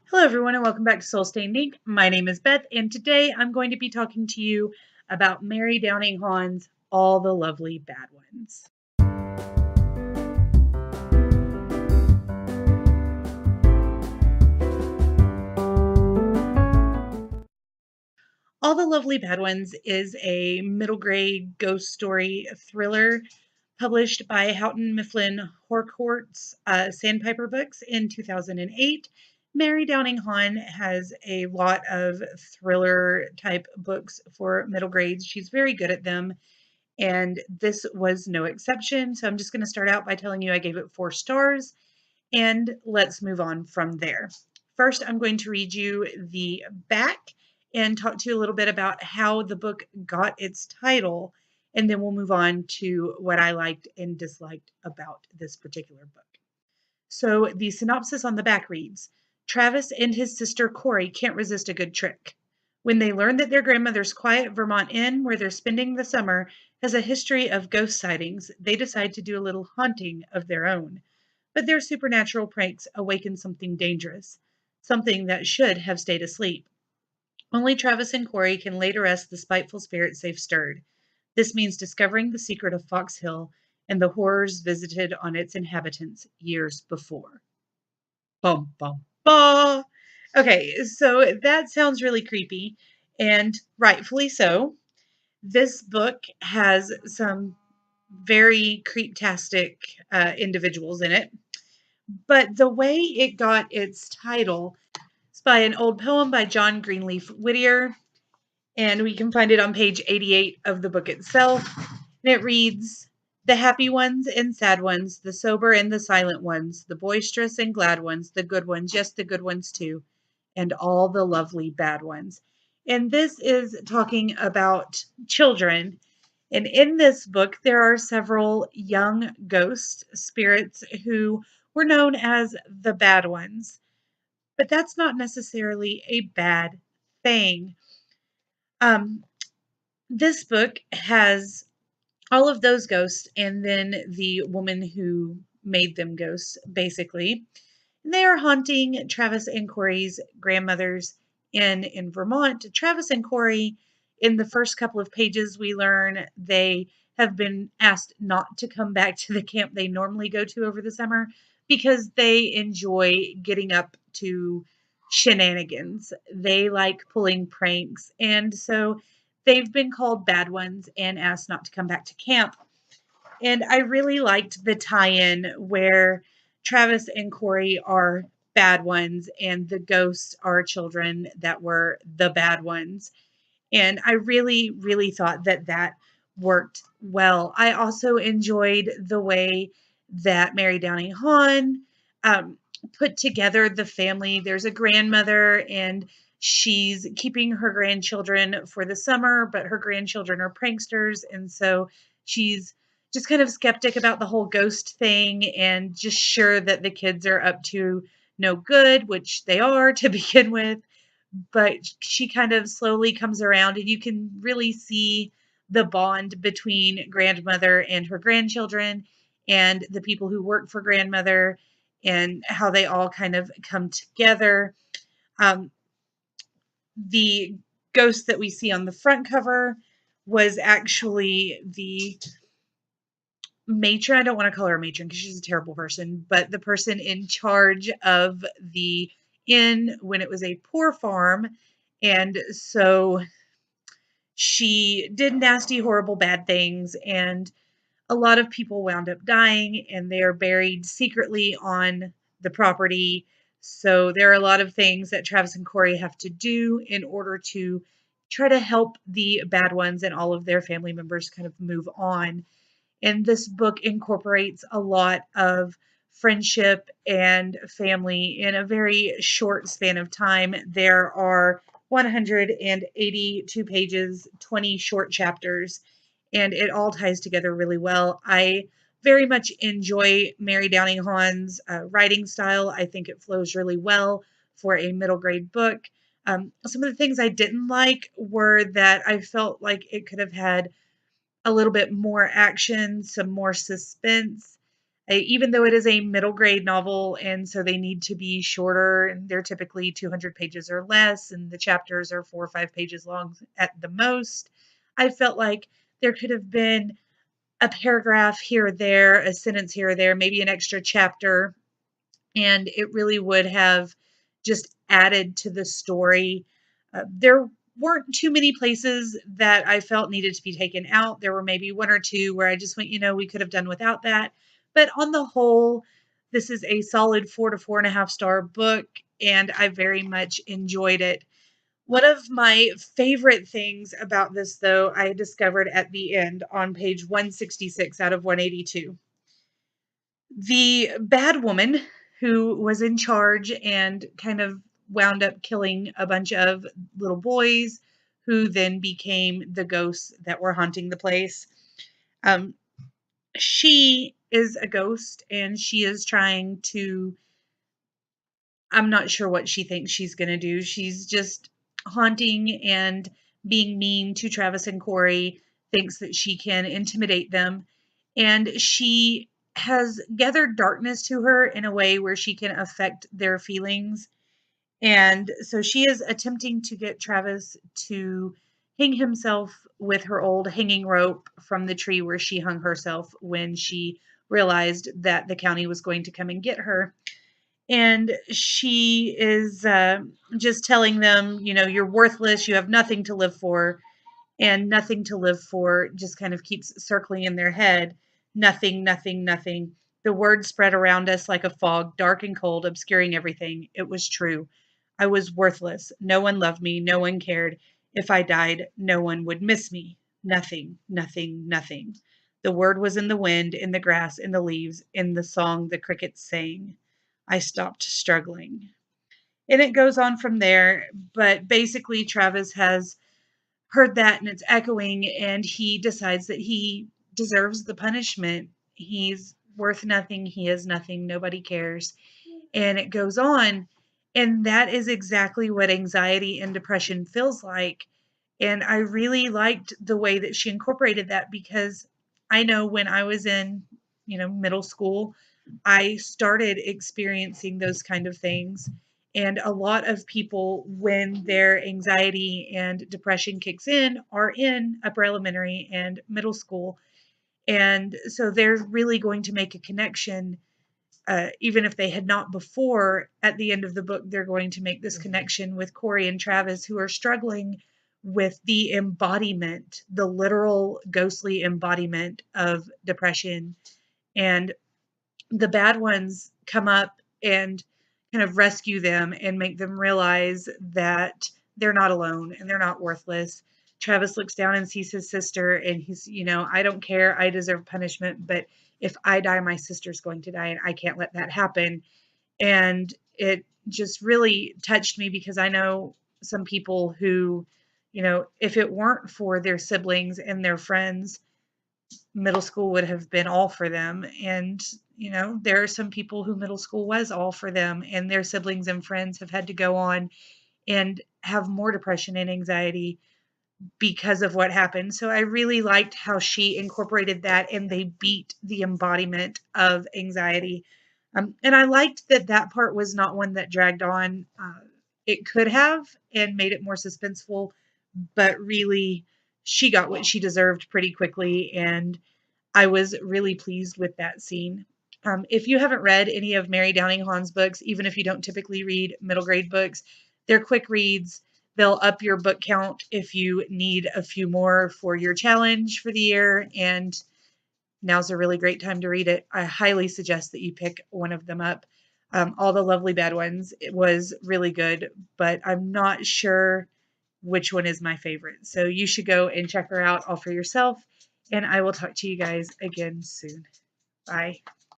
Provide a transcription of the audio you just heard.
Hello, everyone, and welcome back to Soul Stained Ink. My name is Beth, and today I'm going to be talking to you about Mary Downing Hahn's All the Lovely Bad Ones. All the Lovely Bad Ones is a middle grade ghost story thriller published by Houghton Mifflin Harcourt's Sandpiper Books in 2008. Mary Downing Hahn has a lot of thriller type books for middle grades. She's very good at them, and this was no exception. So I'm just going to start out by telling you I gave it 4 stars, and let's move on from there. First, I'm going to read you the back and talk to you a little bit about how the book got its title, and then we'll move on to what I liked and disliked about this particular book. So the synopsis on the back reads, Travis and his sister Corey can't resist a good trick. When they learn that their grandmother's quiet Vermont inn, where they're spending the summer, has a history of ghost sightings, they decide to do a little haunting of their own. But their supernatural pranks awaken something dangerous, something that should have stayed asleep. Only Travis and Corey can lay to rest the spiteful spirits they've stirred. This means discovering the secret of Fox Hill and the horrors visited on its inhabitants years before. Bum, bum, bum. Okay, so that sounds really creepy, and rightfully so. This book has some very creeptastic individuals in it, but the way it got its title is by an old poem by John Greenleaf Whittier, and we can find it on page 88 of the book itself. And it reads, the happy ones and sad ones, the sober and the silent ones, the boisterous and glad ones, the good ones, yes, the good ones too, and all the lovely bad ones. And this is talking about children. And in this book, there are several young ghost spirits who were known as the bad ones. But that's not necessarily a bad thing. Um, this book has all of those ghosts and then the woman who made them ghosts, basically. They are haunting Travis and Corey's grandmother's inn in Vermont. Travis and Corey, in the first couple of pages, we learn they have been asked not to come back to the camp they normally go to over the summer because they enjoy getting up to shenanigans. They like pulling pranks, and so they've been called bad ones and asked not to come back to camp. And I really liked the tie-in where Travis and Corey are bad ones and the ghosts are children that were the bad ones. And I really, really thought that that worked well. I also enjoyed the way that Mary Downing Hahn um, put together the family. There's a grandmother, and she's keeping her grandchildren for the summer, but her grandchildren are pranksters. And so she's just kind of skeptic about the whole ghost thing and just sure that the kids are up to no good, which they are to begin with. But she kind of slowly comes around, and you can really see the bond between grandmother and her grandchildren and the people who work for grandmother and how they all kind of come together. Um, the ghost that we see on the front cover was actually the matron. I don't want to call her a matron because she's a terrible person, but the person in charge of the inn when it was a poor farm. And so she did nasty, horrible, bad things, and a lot of people wound up dying, and they are buried secretly on the property. So there are a lot of things that Travis and Corey have to do in order to try to help the bad ones and all of their family members kind of move on. And this book incorporates a lot of friendship and family in a very short span of time. There are 182 pages, 20 short chapters, and it all ties together really well. I very much enjoy Mary Downing Hahn's writing style. I think it flows really well for a middle grade book. Some of the things I didn't like were that I felt like it could have had a little bit more action, some more suspense. Even though it is a middle grade novel, and so they need to be shorter, and they're typically 200 pages or less, and the chapters are 4 or 5 pages long at the most. I felt like there could have been a paragraph here or there, a sentence here or there, maybe an extra chapter, and it really would have just added to the story. There weren't too many places that I felt needed to be taken out. There were maybe one or two where I just went, we could have done without that. But on the whole, this is a solid 4 to 4.5 star book, and I very much enjoyed it. One of my favorite things about this, though, I discovered at the end on page 166 out of 182. The bad woman who was in charge and kind of wound up killing a bunch of little boys who then became the ghosts that were haunting the place. Um, she is a ghost, and she is trying to, I'm not sure what she thinks she's going to do. She's just haunting and being mean to Travis and Corey, thinks that she can intimidate them. And she has gathered darkness to her in a way where she can affect their feelings. And so she is attempting to get Travis to hang himself with her old hanging rope from the tree where she hung herself when she realized that the county was going to come and get her. And she is just telling them, you're worthless, you have nothing to live for. And nothing to live for just kind of keeps circling in their head. Nothing, nothing, nothing. The word spread around us like a fog, dark and cold, obscuring everything. It was true. I was worthless. No one loved me. No one cared. If I died, no one would miss me. Nothing, nothing, nothing. The word was in the wind, in the grass, in the leaves, in the song the crickets sang. I stopped struggling. And it goes on from there. But basically, Travis has heard that and it's echoing, and he decides that he deserves the punishment. He's worth nothing. He is nothing. Nobody cares. And it goes on. And that is exactly what anxiety and depression feels like. And I really liked the way that she incorporated that, because I know when I was in, middle school, I started experiencing those kind of things. And a lot of people, when their anxiety and depression kicks in, are in upper elementary and middle school. And so they're really going to make a connection, even if they had not before. At the end of the book, they're going to make this connection with Corey and Travis, who are struggling with the embodiment, the literal ghostly embodiment of depression. And the bad ones come up and kind of rescue them and make them realize that they're not alone and they're not worthless. Travis looks down and sees his sister, and he's, I don't care. I deserve punishment, but if I die, my sister's going to die, and I can't let that happen. And it just really touched me, because I know some people who, if it weren't for their siblings and their friends, middle school would have been all for them. And, there are some people who middle school was all for them, and their siblings and friends have had to go on and have more depression and anxiety because of what happened. So I really liked how she incorporated that, and they beat the embodiment of anxiety. And I liked that that part was not one that dragged on. It could have, and made it more suspenseful, but really, she got what she deserved pretty quickly, and I was really pleased with that scene. If you haven't read any of Mary Downing Hahn's books, even if you don't typically read middle grade books, they're quick reads. They'll up your book count if you need a few more for your challenge for the year, and now's a really great time to read it. I highly suggest that you pick one of them up. All the Lovely Bad Ones, it was really good, but I'm not sure which one is my favorite. So you should go and check her out all for yourself, and I will talk to you guys again soon. Bye.